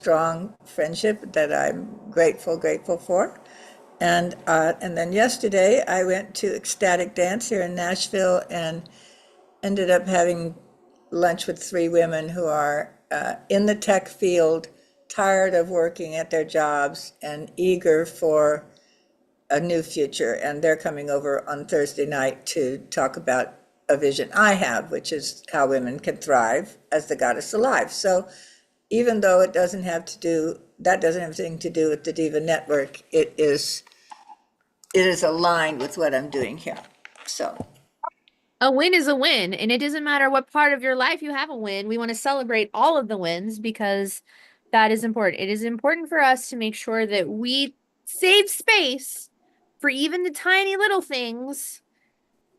strong friendship that I'm grateful for. And then yesterday I went to Ecstatic Dance here in Nashville and ended up having lunch with three women who are in the tech field, tired of working at their jobs and eager for a new future. And they're coming over on Thursday night to talk about a vision I have, which is how women can thrive as the goddess alive. So even though that doesn't have anything to do with the Diva Network, it is aligned with what I'm doing here. So A win is a win, and it doesn't matter what part of your life you have a win. We want to celebrate all of the wins because that is important. It is important for us to make sure that we save space for even the tiny little things.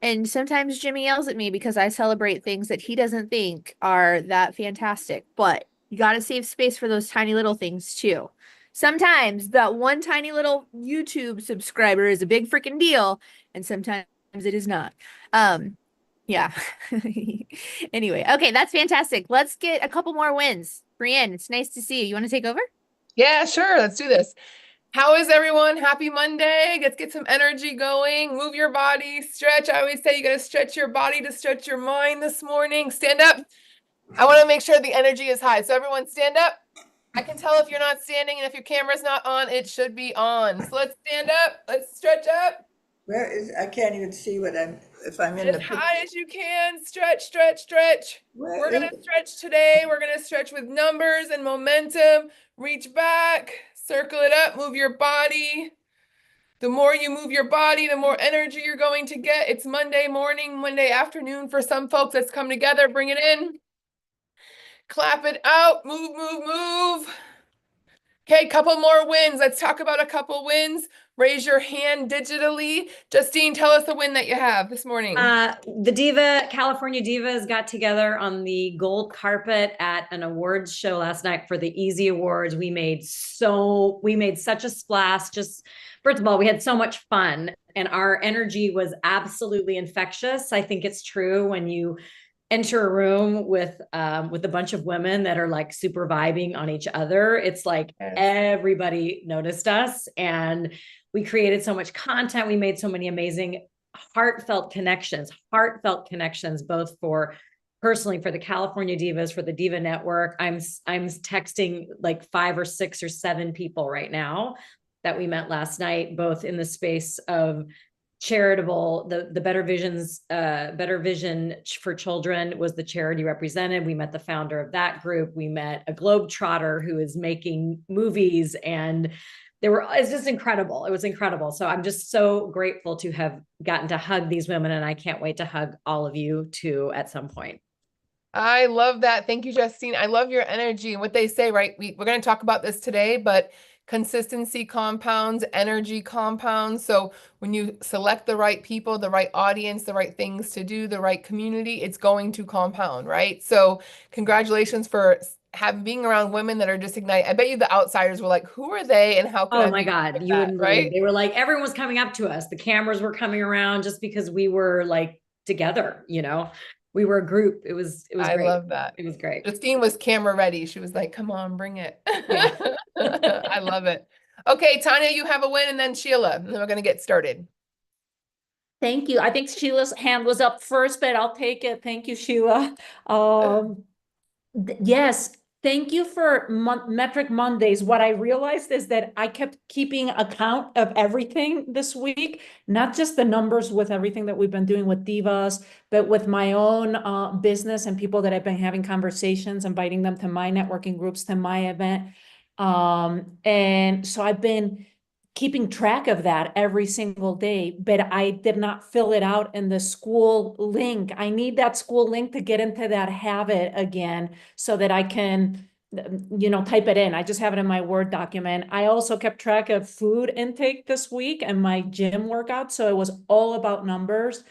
And sometimes Jimmy yells at me because I celebrate things that he doesn't think are that fantastic. But you got to save space for those tiny little things too. Sometimes that one tiny little YouTube subscriber is a big freaking deal, and sometimes it is not. Yeah. Anyway, okay, that's fantastic. Let's get a couple more wins. Brienne, it's nice to see you. You want to take over? Yeah, sure. Let's do this. How is everyone? Happy Monday. Let's get some energy going. Move your body, stretch. I always say you got to stretch your body to stretch your mind this morning. Stand up. I want to make sure the energy is high. So everyone stand up. I can tell if you're not standing, and if your camera's not on, it should be on. So let's stand up. Let's stretch up. I can't even see if I'm in As the high picture. as you can. Stretch, stretch, stretch. Where We're is going to it? stretch today. We're going to stretch with numbers and momentum. Reach back, circle it up, move your body. The more you move your body, the more energy you're going to get. It's Monday morning, Monday afternoon for some folks. Let's come together, bring it in. Clap it out, move, move, move. Okay, couple more wins. Let's talk about a couple wins. Raise your hand digitally. Justine, tell us the win that you have this morning. The California Divas got together on the gold carpet at an awards show last night for the Easy Awards. We made such a splash. Just first of all, we had so much fun and our energy was absolutely infectious. I think it's true when you enter a room with a bunch of women that are like super vibing on each other. It's like everybody noticed us and we created so much content. We made so many amazing heartfelt connections, both for personally for the California Divas, for the Diva Network. I'm texting like 5 or 6 or 7 people right now that we met last night, both in the space of charitable, the Better Vision for Children was the charity represented. We met the founder of that group. We met a globetrotter who is making movies, and it's just incredible. It was incredible. So I'm just so grateful to have gotten to hug these women, and I can't wait to hug all of you too at some point. I love that. Thank you, Justine. I love your energy and what they say, right? We're going to talk about this today, but consistency compounds, energy compounds. So when you select the right people, the right audience, the right things to do, the right community, it's going to compound, right? So congratulations for being around women that are just ignite. I bet you the outsiders were like, who are they and how can Oh I my be God, like you that, wouldn't believe. right? They were like, everyone was coming up to us. The cameras were coming around just because we were like together, we were a group. It was I great. love that. It was great. Justine was camera ready. She was like, come on, bring it. Yeah. I love it. Okay, Tanya, you have a win, and then Sheila, and then we're going to get started. Thank you. I think Sheila's hand was up first, but I'll take it. Thank you, Sheila. Yes, thank you for Metric Mondays. What I realized is that I kept keeping account of everything this week, not just the numbers with everything that we've been doing with Divas, but with my own business and people that I've been having conversations, inviting them to my networking groups, to my event. And so I've been keeping track of that every single day, but I did not fill it out in the school link. I need that school link to get into that habit again so that I can, type it in. I just have it in my Word document. I also kept track of food intake this week and my gym workout. So it was all about numbers.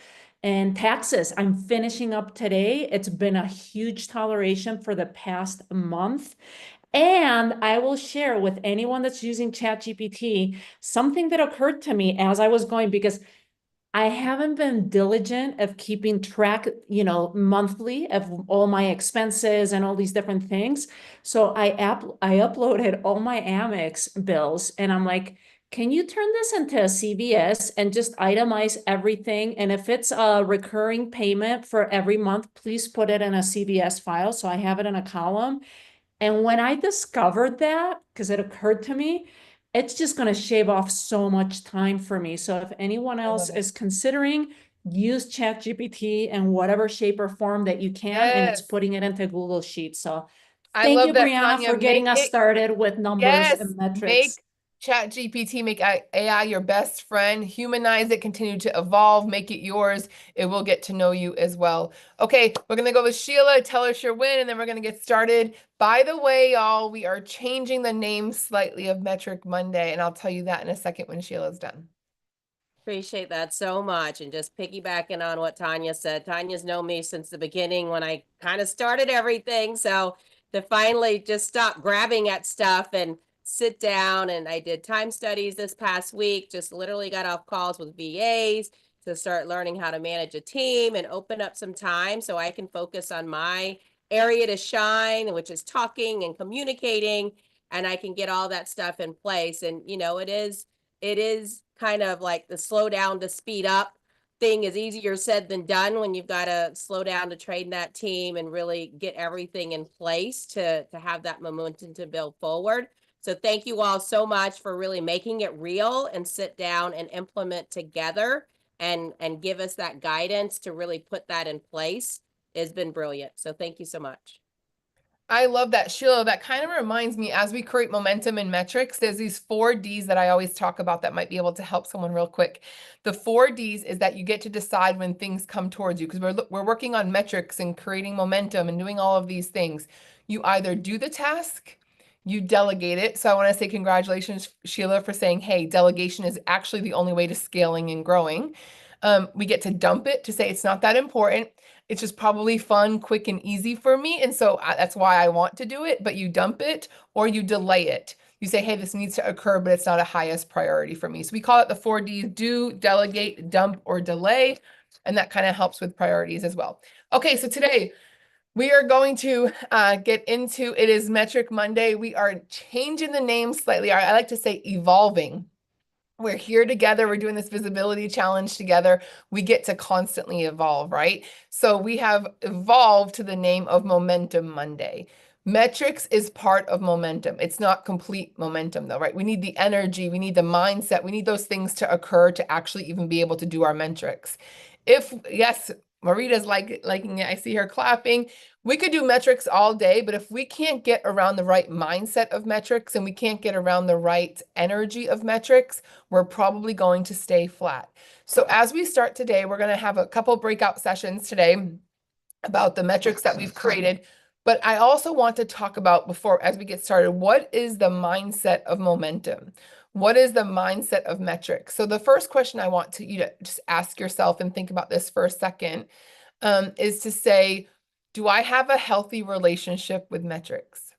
And taxes, I'm finishing up today. It's been a huge toleration for the past month. And I will share with anyone that's using ChatGPT something that occurred to me as I was going, because I haven't been diligent of keeping track, monthly of all my expenses and all these different things. So I uploaded all my Amex bills and I'm like, can you turn this into a CVS and just itemize everything? And if it's a recurring payment for every month, please put it in a CVS file so I have it in a column. And when I discovered that, because it occurred to me, it's just going to shave off so much time for me. So if anyone I else love it. is considering, use ChatGPT in whatever shape or form that you can, and it's Yes. putting it into Google Sheets. So I thank love you, that, Brianna, Tanya. for getting Make us it, started with numbers yes, and metrics. make ChatGPT, make AI your best friend, humanize it, continue to evolve, make it yours. It will get to know you as well. Okay, we're gonna go with Sheila, tell us your win, and then we're gonna get started. By the way, y'all, we are changing the name slightly of Metric Monday, and I'll tell you that in a second when Sheila's done. Appreciate that so much. And just piggybacking on what Tanya said, Tanya's known me since the beginning when I kind of started everything. So to finally just stop grabbing at stuff and sit down, and I did time studies this past week, just literally got off calls with VAs to start learning how to manage a team and open up some time so I can focus on my area to shine, which is talking and communicating, and I can get all that stuff in place. And, it is kind of like the slow down to speed up thing is easier said than done when you've got to slow down to train that team and really get everything in place to have that momentum to build forward. So thank you all so much for really making it real and sit down and implement together and give us that guidance to really put that in place. It's been brilliant. So thank you so much. I love that, Sheila. That kind of reminds me, as we create momentum and metrics, there's these 4 Ds that I always talk about that might be able to help someone real quick. The 4 Ds is that you get to decide when things come towards you, because we're working on metrics and creating momentum and doing all of these things. You either do the task, you delegate it. So I want to say congratulations, Sheila, for saying, hey, delegation is actually the only way to scaling and growing. We get to dump it to say it's not that important. It's just probably fun, quick, and easy for me. And so that's why I want to do it, but you dump it or you delay it. You say, hey, this needs to occur, but it's not a highest priority for me. So we call it the 4 Ds: do, delegate, dump, or delay. And that kind of helps with priorities as well. Okay, so today we are going to get into, it is Metric Monday. We are changing the name slightly. I like to say evolving. We're here together. We're doing this visibility challenge together. We get to constantly evolve, right? So we have evolved to the name of Momentum Monday. Metrics is part of momentum. It's not complete momentum though, right? We need the energy, we need the mindset, we need those things to occur to actually even be able to do our metrics. Yes, Marita's liking it. I see her clapping. We could do metrics all day, but if we can't get around the right mindset of metrics and we can't get around the right energy of metrics, we're probably going to stay flat. So as we start today, we're going to have a couple breakout sessions today about the metrics that we've created. But I also want to talk about, before, as we get started, what is the mindset of momentum? What is the mindset of metrics? So the first question I want you to just ask yourself and think about this for a second is to say, do I have a healthy relationship with metrics?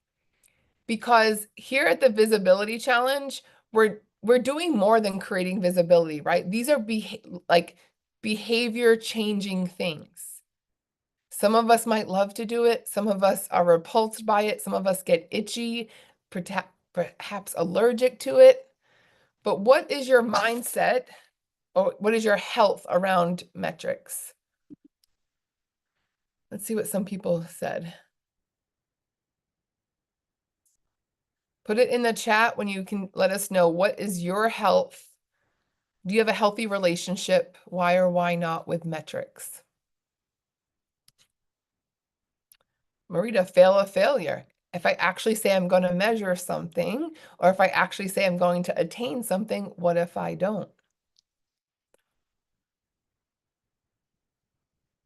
Because here at the Visibility Challenge, we're doing more than creating visibility, right? These are behavior changing things. Some of us might love to do it. Some of us are repulsed by it. Some of us get itchy, perhaps allergic to it. But what is your mindset, or what is your health around metrics? Let's see what some people said. Put it in the chat when you can let us know, what is your health? Do you have a healthy relationship? Why or why not with metrics? Marita, fail a failure. If I actually say I'm going to measure something, or if I actually say I'm going to attain something, what if I don't?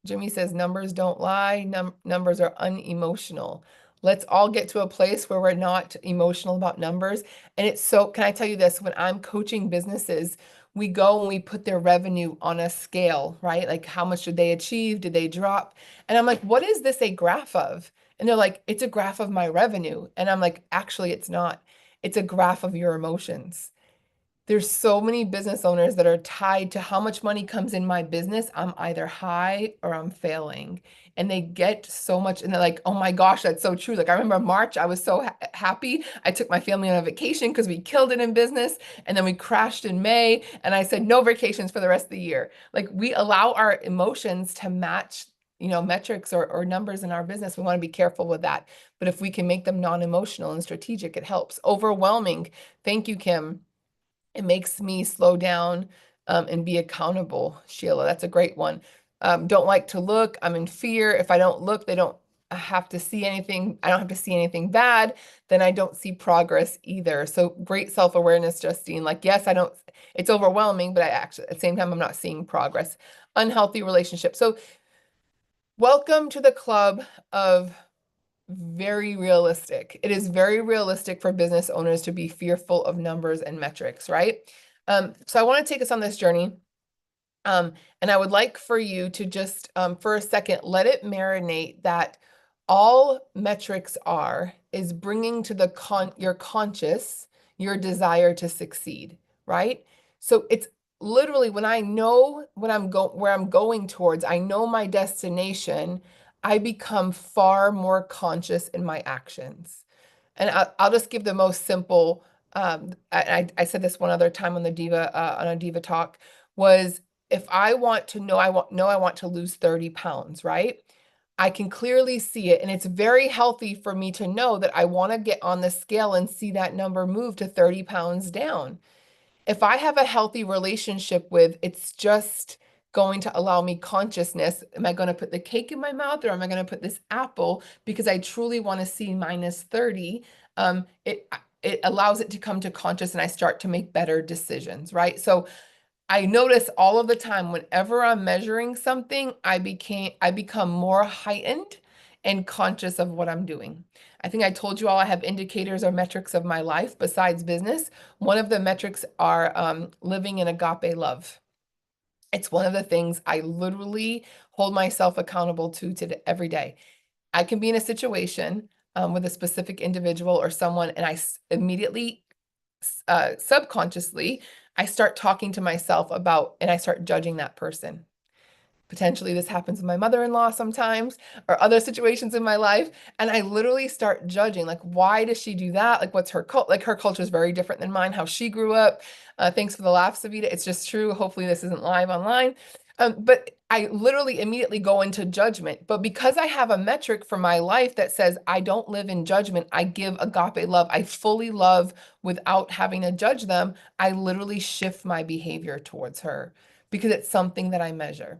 Jimmy says numbers don't lie. Numbers are unemotional. Let's all get to a place where we're not emotional about numbers. And it's so, can I tell you this? When I'm coaching businesses, we go and we put their revenue on a scale, right? Like, how much did they achieve? Did they drop? And I'm like, what is this a graph of? And they're like, it's a graph of my revenue. And I'm like, actually, it's not. It's a graph of your emotions. there's so many business owners that are tied to how much money comes in my business. I'm either high or I'm failing. And they get so much, and they're like, oh my gosh, that's so true. Like I remember March, I was so happy. I took my family on a vacation because we killed it in business. And then we crashed in May. And I said, no vacations for the rest of the year. Like we allow our emotions to match, you know, metrics or numbers in our business. We want to be careful with that. But if we can make them non-emotional and strategic, it helps. Overwhelming. Thank you, Kim. It makes me slow down and be accountable. Sheila, that's a great one. Don't like to look. I'm in fear. If I don't look, they don't have to see anything. I don't have to see anything bad. Then I don't see progress either. So great self-awareness, Justine. Like, yes, I don't, it's overwhelming, but I actually, at the same time, I'm not seeing progress. Unhealthy relationship. So welcome to the club of very realistic. It is very realistic for business owners to be fearful of numbers and metrics, right? So I want to take us on this journey. And I would like for you to just, for a second, let it marinate that all metrics are is bringing to the your conscious, your desire to succeed, right? So it's literally when I know what where I'm going towards, I know my destination, I become far more conscious in my actions. And I'll just give the most simple, I said this one other time on the Diva, on a Diva talk, was if I want to know, I want to lose 30 pounds, right? I can clearly see it. And it's very healthy for me to know that I want to get on the scale and see that number move to 30 pounds down. If I have a healthy relationship with, it's just going to allow me consciousness. Am I going to put the cake in my mouth or am I going to put this apple because I truly want to see minus 30? It allows it to come to conscious and I start to make better decisions, right? So I notice all of the time whenever I'm measuring something, I become more heightened and conscious of what I'm doing. I think I told you all I have indicators or metrics of my life besides business. One of the metrics are living in agape love. It's one of the things I literally hold myself accountable to every day. I can be in a situation with a specific individual or someone, and I immediately, subconsciously, I start talking to myself about, and I start judging that person. Potentially this happens with my mother-in-law sometimes or other situations in my life. And I literally start judging, like, why does she do that? Like, what's her cult? Like her culture is very different than mine, how she grew up. Thanks for the laugh, Savita. It's just true. Hopefully this isn't live online. But I literally immediately go into judgment. But because I have a metric for my life that says I don't live in judgment, I give agape love, I fully love without having to judge them, I literally shift my behavior towards her because it's something that I measure.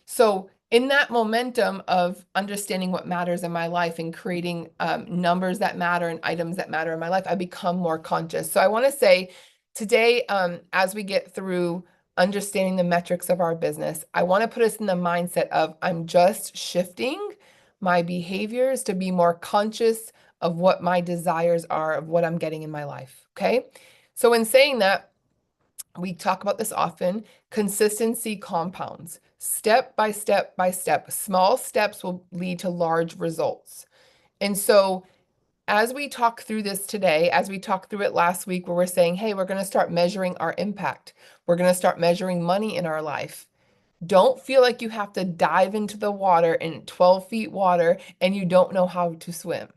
So in that momentum of understanding what matters in my life and creating numbers that matter and items that matter in my life, I become more conscious. So I want to say today, as we get through understanding the metrics of our business, I want to put us in the mindset of I'm just shifting my behaviors to be more conscious of what my desires are, of what I'm getting in my life. Okay. So in saying that, we talk about this often, consistency compounds. Step by step by step, small steps will lead to large results. And so as we talk through this today, as we talked through it last week, where we're saying, hey, we're going to start measuring our impact. We're going to start measuring money in our life. Don't feel like you have to dive into the water in 12 feet water and you don't know how to swim.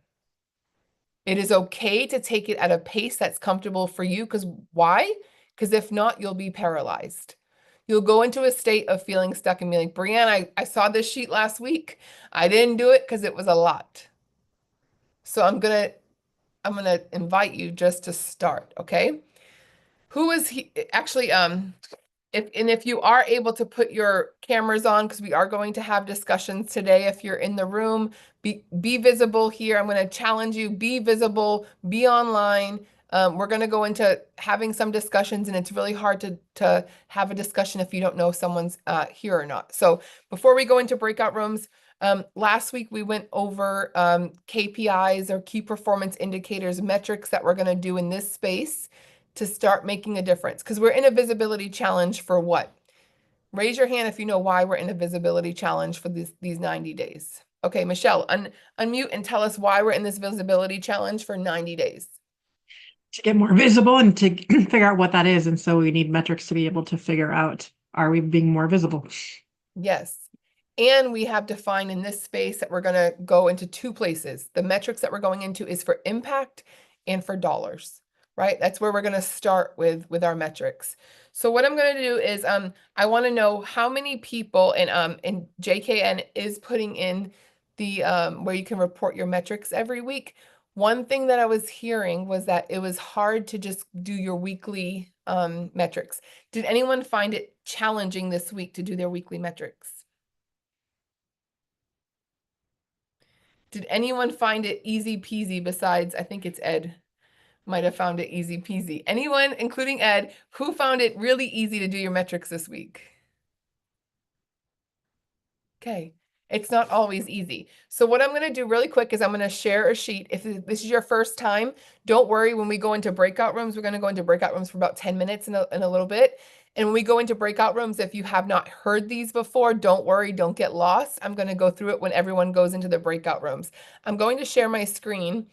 It is okay to take it at a pace that's comfortable for you. Because why? Because if not, you'll be paralyzed. You'll go into a state of feeling stuck and be like, Brianne, I saw this sheet last week. I didn't do it because it was a lot. So I'm gonna invite you just to start, okay? Who is he? Actually, if you are able to put your cameras on, because we are going to have discussions today, if you're in the room, be visible here. I'm going to challenge you, be visible, be online. We're going to go into having some discussions, and it's really hard to have a discussion if you don't know if someone's here or not. So before we go into breakout rooms, last week we went over KPIs or key performance indicators, metrics that we're going to do in this space to start making a difference, because we're in a visibility challenge for what? Raise your hand if you know why we're in a visibility challenge for these 90 days. Okay, Michelle, unmute and tell us why we're in this visibility challenge for 90 days. to get more visible and to figure out what that is. And so we need metrics to be able to figure out, are we being more visible? Yes. And we have defined in this space that we're going to go into two places. The metrics that we're going into is for impact and for dollars, right? That's where we're going to start with our metrics. So what I'm going to do is I want to know how many people, and JKN is putting in the where you can report your metrics every week. One thing that I was hearing was that it was hard to just do your weekly metrics. Did anyone find it challenging this week to do their weekly metrics? Did anyone find it easy peasy besides, I think it's Ed, might have found it easy peasy. Anyone, including Ed, who found it really easy to do your metrics this week? Okay, it's not always easy. So what I'm going to do really quick is I'm going to share a sheet. If this is your first time, don't worry. When we go into breakout rooms, we're going to go into breakout rooms for about 10 minutes in a little bit. And when we go into breakout rooms, if you have not heard these before, don't worry, don't get lost. I'm going to go through it when everyone goes into the breakout rooms. I'm going to share my screen.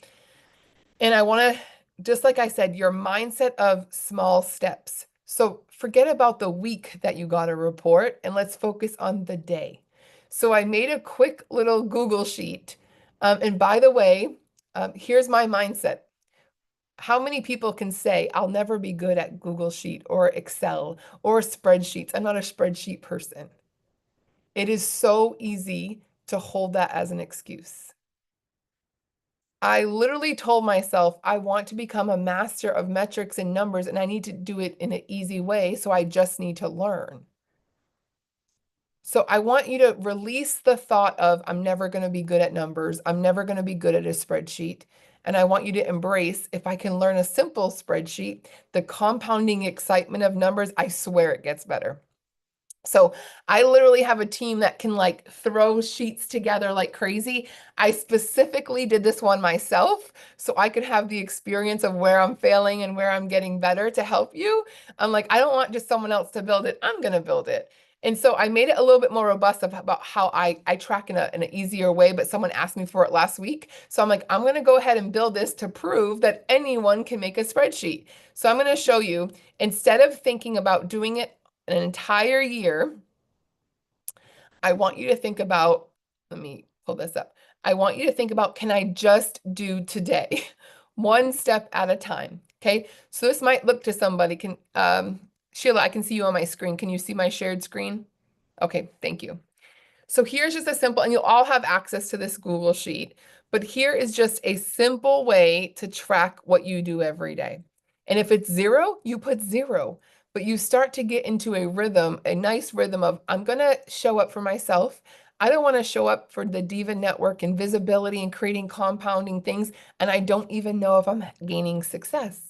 And I want to, just like I said, your mindset of small steps. So forget about the week that you got a report and let's focus on the day. So I made a quick little Google sheet. And by the way, here's my mindset. How many people can say, I'll never be good at Google Sheet or Excel or spreadsheets? I'm not a spreadsheet person. It is so easy to hold that as an excuse. I literally told myself I want to become a master of metrics and numbers, and I need to do it in an easy way, so I just need to learn. So I want you to release the thought of, I'm never going to be good at numbers. I'm never going to be good at a spreadsheet. And I want you to embrace, if I can learn a simple spreadsheet, the compounding excitement of numbers, I swear it gets better. So I literally have a team that can like throw sheets together like crazy. I specifically did this one myself so I could have the experience of where I'm failing and where I'm getting better to help you. I'm like, I don't want just someone else to build it. I'm going to build it. And so I made it a little bit more robust about how I track in an easier way, but someone asked me for it last week. So I'm like, I'm going to go ahead and build this to prove that anyone can make a spreadsheet. So I'm going to show you, instead of thinking about doing it an entire year, I want you to think about, let me pull this up. I want you to think about, can I just do today? One step at a time. Okay. So this might look to somebody, Sheila, I can see you on my screen. Can you see my shared screen? Okay. Thank you. So here's just a simple, and you'll all have access to this Google Sheet, but here is just a simple way to track what you do every day. And if it's 0, you put 0, but you start to get into a rhythm, a nice rhythm of, I'm going to show up for myself. I don't want to show up for the Diva Network and visibility and creating compounding things, and I don't even know if I'm gaining success.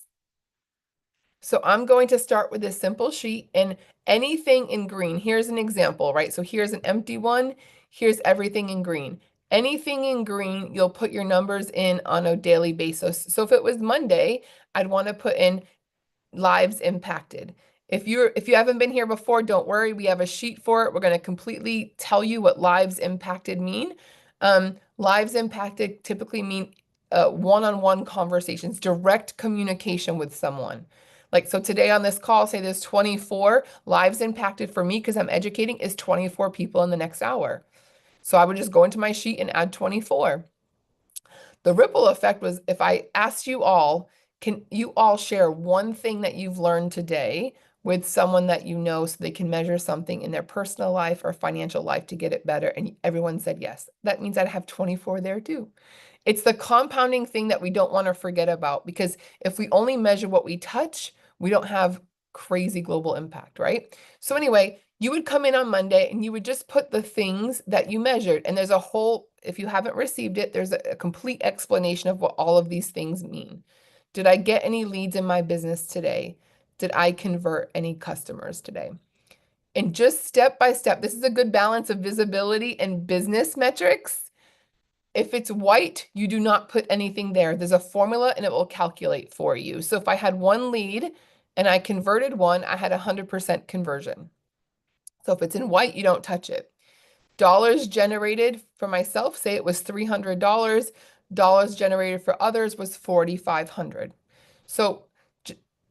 So I'm going to start with this simple sheet, and anything in green. Here's an example, right? So here's an empty one. Here's everything in green. Anything in green, you'll put your numbers in on a daily basis. So if it was Monday, I'd want to put in lives impacted. If you haven't been here before, don't worry. We have a sheet for it. We're going to completely tell you what lives impacted mean. Lives impacted typically mean one-on-one conversations, direct communication with someone. Like, so today on this call, say there's 24 lives impacted for me because I'm educating is 24 people in the next hour. So I would just go into my sheet and add 24. The ripple effect was, if I asked you all, can you all share one thing that you've learned today with someone that you know so they can measure something in their personal life or financial life to get it better? And everyone said yes. That means I'd have 24 there too. It's the compounding thing that we don't want to forget about, because if we only measure what we touch, we don't have crazy global impact, right? So anyway, you would come in on Monday and you would just put the things that you measured. And there's a whole, if you haven't received it, there's a complete explanation of what all of these things mean. Did I get any leads in my business today? Did I convert any customers today? And just step by step, this is a good balance of visibility and business metrics. If it's white, you do not put anything there. There's a formula and it will calculate for you. So if I had one lead and I converted one, I had 100% conversion. So if it's in white, you don't touch it. Dollars generated for myself, say it was $300. Dollars generated for others was $4,500. So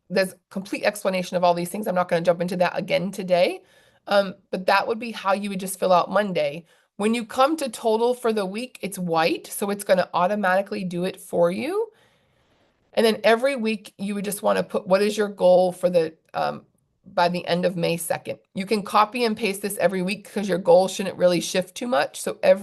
there's complete explanation of all these things. I'm not going to jump into that again today. But that would be how you would just fill out Monday. When you come to total for the week, it's white, so it's going to automatically do it for you. And then every week you would just want to put what is your goal for the by the end of May 2nd. You can copy and paste this every week because your goal shouldn't really shift too much. So May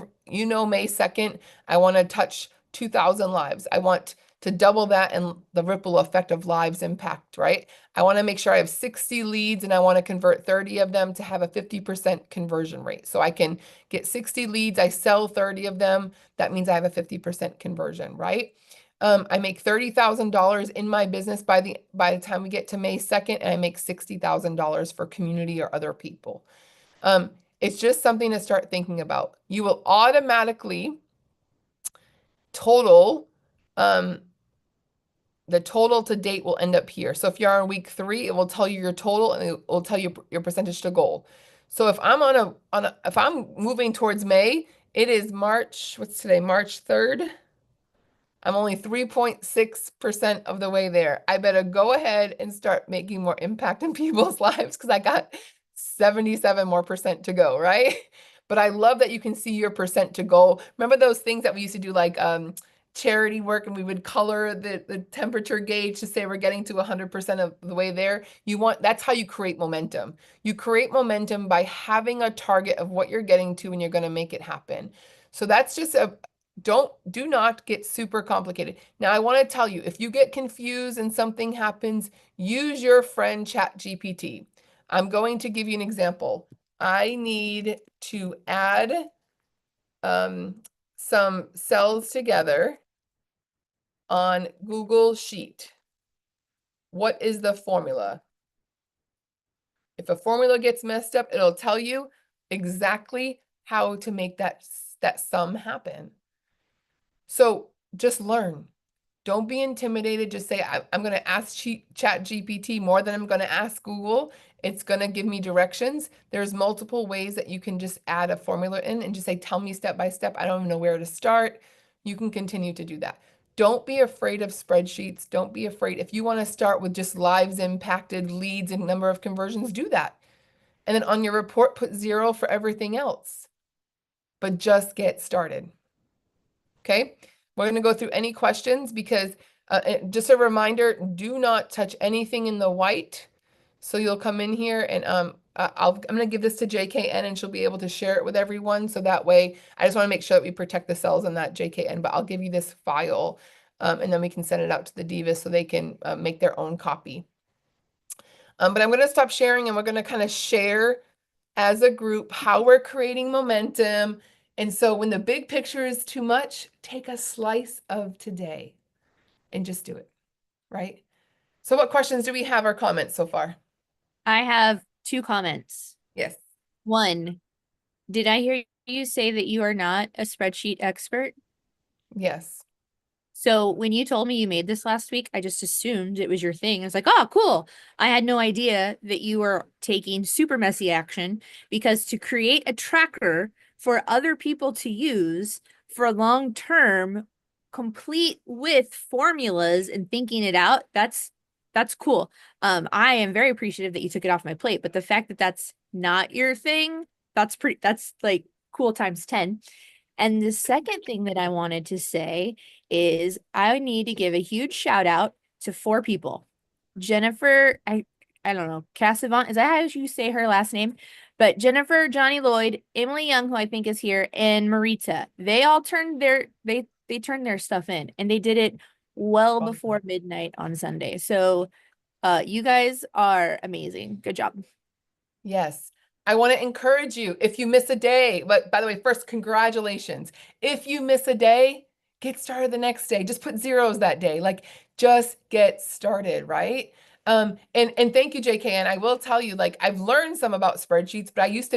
2nd, I want to touch 2,000 lives. I want to double that and the ripple effect of lives impact, right? I want to make sure I have 60 leads and I want to convert 30 of them to have a 50% conversion rate. So I can get 60 leads, I sell 30 of them. That means I have a 50% conversion, right? I make $30,000 in my business by the time we get to May 2nd, and I make $60,000 for community or other people. It's just something to start thinking about. You will automatically total, the total to date will end up here. So if you're on week 3, it will tell you your total and it will tell you your percentage to goal. So if I'm if I'm moving towards May, it is March, what's today? March 3rd. I'm only 3.6% of the way there. I better go ahead and start making more impact in people's lives because I got 77 more percent to go, right? But I love that you can see your percent to go. Remember those things that we used to do like charity work and we would color the temperature gauge to say we're getting to 100% of the way there? That's how you create momentum. You create momentum by having a target of what you're getting to and you're going to make it happen. So that's just do not get super complicated. Now, I want to tell you, if you get confused and something happens, use your friend ChatGPT. I'm going to give you an example. I need to add some cells together on Google Sheet. What is the formula? If a formula gets messed up, it'll tell you exactly how to make that sum happen. So just learn. Don't be intimidated. Just say, I'm going to ask ChatGPT more than I'm going to ask Google. It's going to give me directions. There's multiple ways that you can just add a formula in and just say, tell me step by step. I don't even know where to start. You can continue to do that. Don't be afraid of spreadsheets. Don't be afraid. If you want to start with just lives impacted, leads, and number of conversions, do that. And then on your report, put 0 for everything else. But just get started. Okay, we're going to go through any questions because just a reminder, do not touch anything in the white. So you'll come in here and I'm going to give this to JKN and she'll be able to share it with everyone. So that way, I just want to make sure that we protect the cells in that JKN, but I'll give you this file and then we can send it out to the Divas so they can make their own copy. But I'm going to stop sharing and we're going to kind of share as a group how we're creating momentum. And so when the big picture is too much, take a slice of today and just do it, right? So what questions do we have or comments so far? I have 2 comments. Yes. 1, did I hear you say that you are not a spreadsheet expert? Yes. So when you told me you made this last week, I just assumed it was your thing. I was like, oh, cool. I had no idea that you were taking super messy action because to create a tracker for other people to use for long term, complete with formulas and thinking it out, that's cool. I am very appreciative that you took it off my plate, but the fact that that's not your thing, that's like cool times 10. And the second thing that I wanted to say is I need to give a huge shout out to 4 people. Jennifer, I don't know, Cassavant, is that how you say her last name? But Jennifer, Johnny Lloyd, Emily Young, who I think is here, and Marita. They all turned they turned their stuff in and they did it well before midnight on Sunday. So you guys are amazing. Good job. Yes. I want to encourage you if you miss a day, but by the way, first, congratulations. If you miss a day, get started the next day. Just put zeros that day. Like just get started, right? And thank you, JK. And I will tell you, like I've learned some about spreadsheets, but I used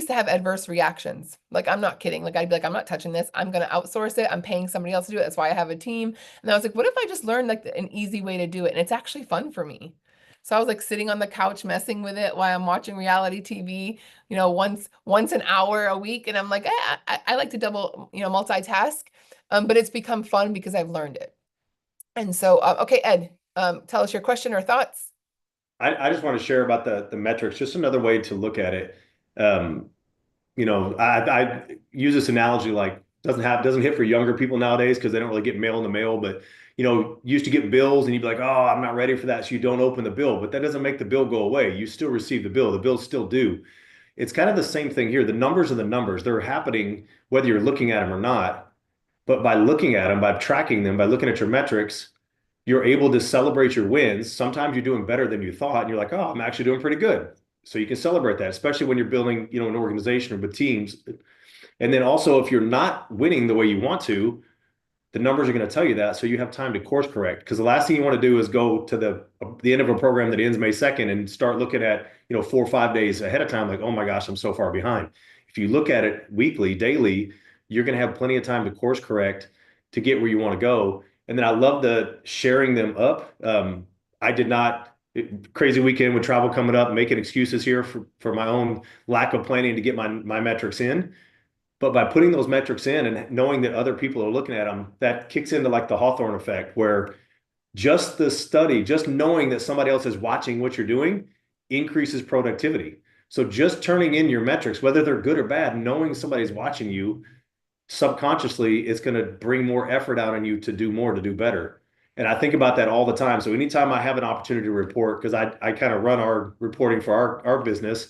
to have adverse reactions. Like I'm not kidding. Like I'd be like, I'm not touching this. I'm going to outsource it. I'm paying somebody else to do it. That's why I have a team. And I was like, what if I just learned like an easy way to do it? And it's actually fun for me. So I was like sitting on the couch messing with it while I'm watching reality TV, once an hour a week. And I'm like, I like to multitask. But it's become fun because I've learned it. And so, okay, Ed. tell us your question or thoughts. I just want to share about the metrics, just another way to look at it. Um, I use this analogy like doesn't hit for younger people nowadays because they don't really get mail in the mail, but you used to get bills and you'd be like, oh, I'm not ready for that. So you don't open the bill, but that doesn't make the bill go away. You still receive the bill. The bill's still due. It's kind of the same thing here. The numbers are the numbers. They're happening whether you're looking at them or not. But by looking at them, by tracking them, by looking at your metrics, you're able to celebrate your wins. Sometimes you're doing better than you thought, and you're like, oh, I'm actually doing pretty good. So you can celebrate that, especially when you're building, an organization or with teams. And then also, if you're not winning the way you want to, the numbers are going to tell you that. So you have time to course correct. Because the last thing you want to do is go to the end of a program that ends May 2nd and start looking at, 4 or 5 days ahead of time, like, oh my gosh, I'm so far behind. If you look at it weekly, daily, you're going to have plenty of time to course correct to get where you want to go. And then I love the sharing them up. I did not crazy weekend with travel coming up, making excuses here for my own lack of planning to get my metrics in. But by putting those metrics in and knowing that other people are looking at them, that kicks into like the Hawthorne effect, where just the study, just knowing that somebody else is watching what you're doing increases productivity. So just turning in your metrics, whether they're good or bad, knowing somebody's watching you subconsciously, it's going to bring more effort out on you to do more, to do better. And I think about that all the time. So anytime I have an opportunity to report, because I kind of run our reporting for our business,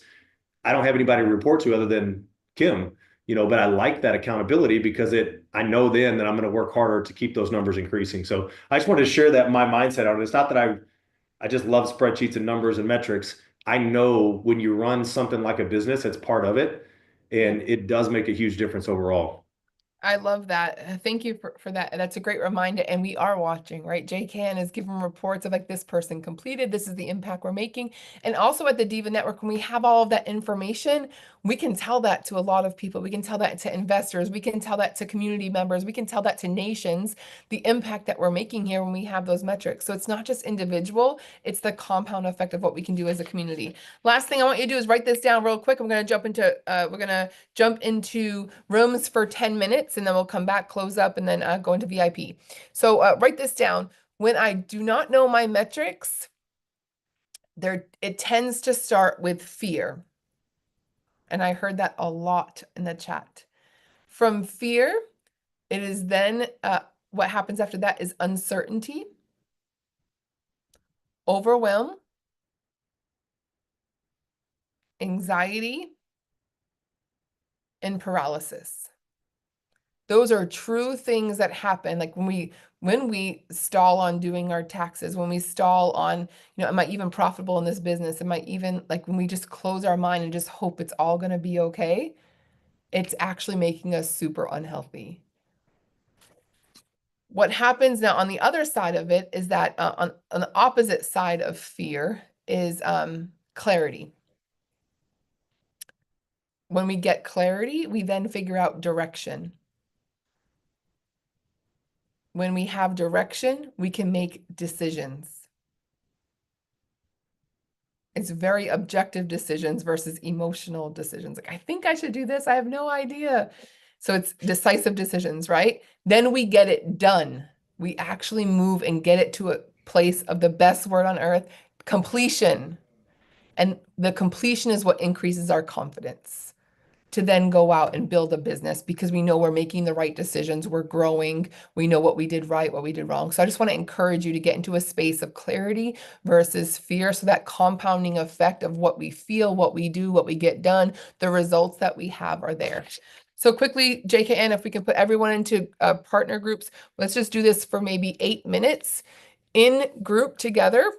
I don't have anybody to report to other than Kim, but I like that accountability because I know then that I'm going to work harder to keep those numbers increasing. So I just wanted to share that my mindset on it. It's not that I just love spreadsheets and numbers and metrics. I know when you run something like a business, it's part of it, and it does make a huge difference overall. I love that. Thank you for that. That's a great reminder. And we are watching, right? JCan is giving reports of like this person completed. This is the impact we're making. And also at the Diva Network, when we have all of that information, we can tell that to a lot of people. We can tell that to investors. We can tell that to community members. We can tell that to nations, the impact that we're making here when we have those metrics. So it's not just individual, it's the compound effect of what we can do as a community. Last thing I want you to do is write this down real quick. We're going to jump into rooms for 10 minutes and then we'll come back, close up, and then go into VIP. So write this down. When I do not know my metrics, it tends to start with fear. And I heard that a lot in the chat. From fear, it is then what happens after that is uncertainty, overwhelm, anxiety, and paralysis. Those are true things that happen. Like when we stall on doing our taxes, when we stall on, am I even profitable in this business? Am I even, like, when we just close our mind and just hope it's all going to be okay, it's actually making us super unhealthy. What happens now on the other side of it is that on the opposite side of fear is clarity. When we get clarity, we then figure out direction. When we have direction, we can make decisions. It's very objective decisions versus emotional decisions. Like, I think I should do this. I have no idea. So it's decisive decisions, right? Then we get it done. We actually move and get it to a place of the best word on earth, completion. And the completion is what increases our confidence to then go out and build a business because we know we're making the right decisions, we're growing, we know what we did right, what we did wrong. So I just want to encourage you to get into a space of clarity versus fear. So that compounding effect of what we feel, what we do, what we get done, the results that we have are there. So quickly, JKN, if we can put everyone into partner groups, let's just do this for maybe 8 minutes in group together.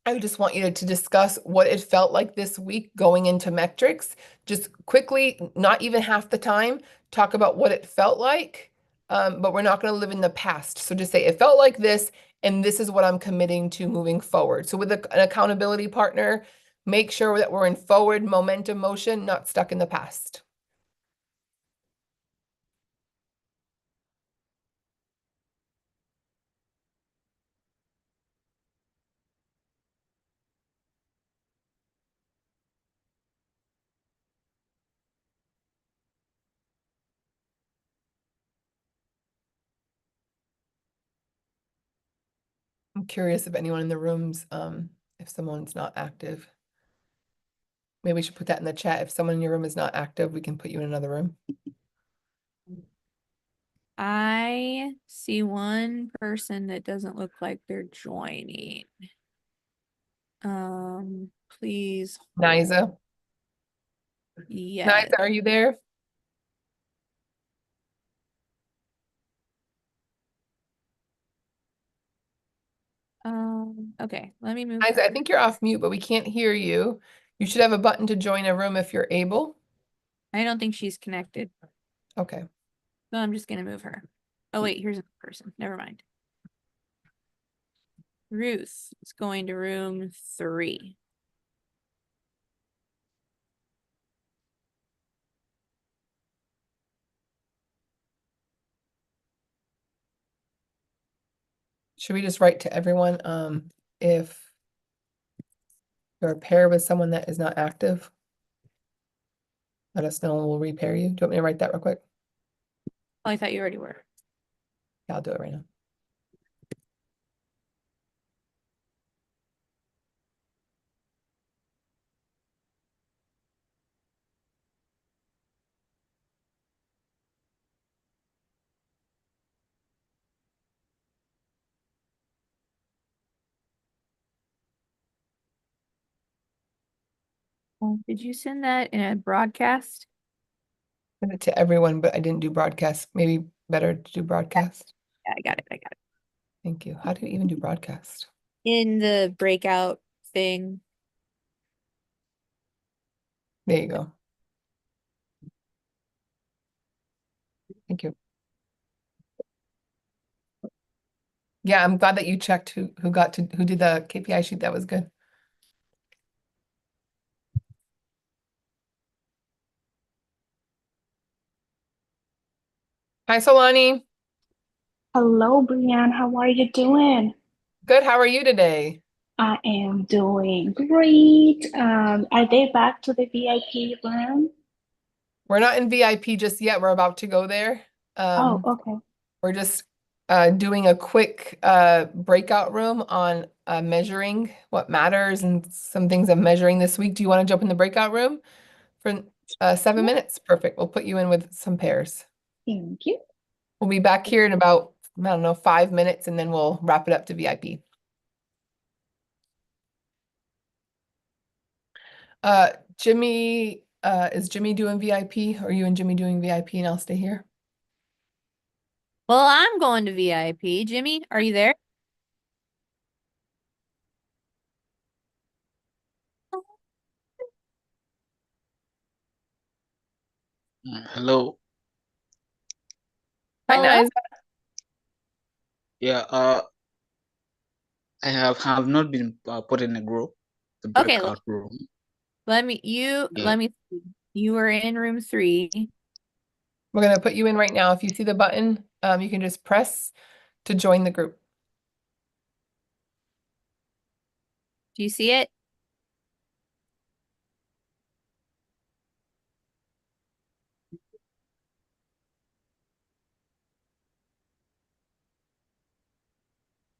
I just want you to discuss what it felt like this week going into metrics. Just quickly, not even half the time, talk about what it felt like, but we're not going to live in the past. So just say, it felt like this, and this is what I'm committing to moving forward. So with an accountability partner, make sure that we're in forward momentum motion, not stuck in the past. I'm curious if anyone in the rooms, if someone's not active. Maybe we should put that in the chat. If someone in your room is not active, we can put you in another room. I see one person that doesn't look like they're joining. Please hold. Niza. Yes. Niza, are you there? Okay, let me move Niza, her. I think you're off mute, but we can't hear you. You should have a button to join a room if you're able. I don't think she's connected. Okay. So I'm just gonna move her. Oh wait, here's a person. Never mind. Ruth is going to room 3. Should we just write to everyone, if you're paired with someone that is not active? Let us know and we'll repair you. Do you want me to write that real quick? Oh, I thought you already were. Yeah, I'll do it right now. Did you send that in a broadcast? Send it to everyone, but I didn't do broadcast. Maybe better to do broadcast. Yeah, I got it. Thank you. How do you even do broadcast? In the breakout thing. There you go. Thank you. Yeah, I'm glad that you checked who did the KPI sheet. That was good. Hi, Solani. Hello, Brianne. How are you doing? Good. How are you today? I am doing great. Are they back to the VIP room? We're not in VIP just yet. We're about to go there. Oh, okay. We're just doing a quick breakout room on measuring what matters and some things I'm measuring this week. Do you want to jump in the breakout room for 7 minutes? Perfect. We'll put you in with some pairs. Thank you. We'll be back here in about, I don't know, 5 minutes, and then we'll wrap it up to VIP. Jimmy, is Jimmy doing VIP? Or are you and Jimmy doing VIP and I'll stay here? Well, I'm going to VIP. Jimmy, are you there? Hello. Hi, Hello? Nice. Yeah, I have not been put in a group, the Okay, breakout room. let me Yeah. see. You were in room 3. We're going to put you in right now. If you see the button, you can just press to join the group. Do you see it?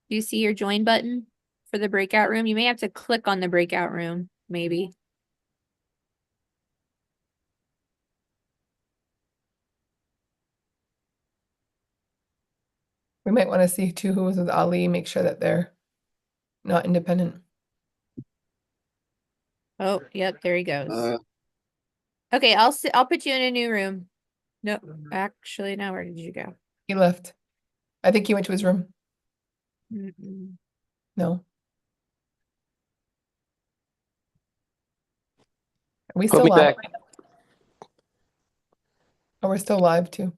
Do you see your join button for the breakout room? You may have to click on the breakout room, maybe. We might want to see too who was with Ali, make sure that they're not independent. Oh, yep, there he goes. Uh, Okay, I'll put you in a new room. No, actually, now where did you go? He left. I think he went to his room. Mm-mm. No. Are we I'll still be live? back. Oh, we're still live too.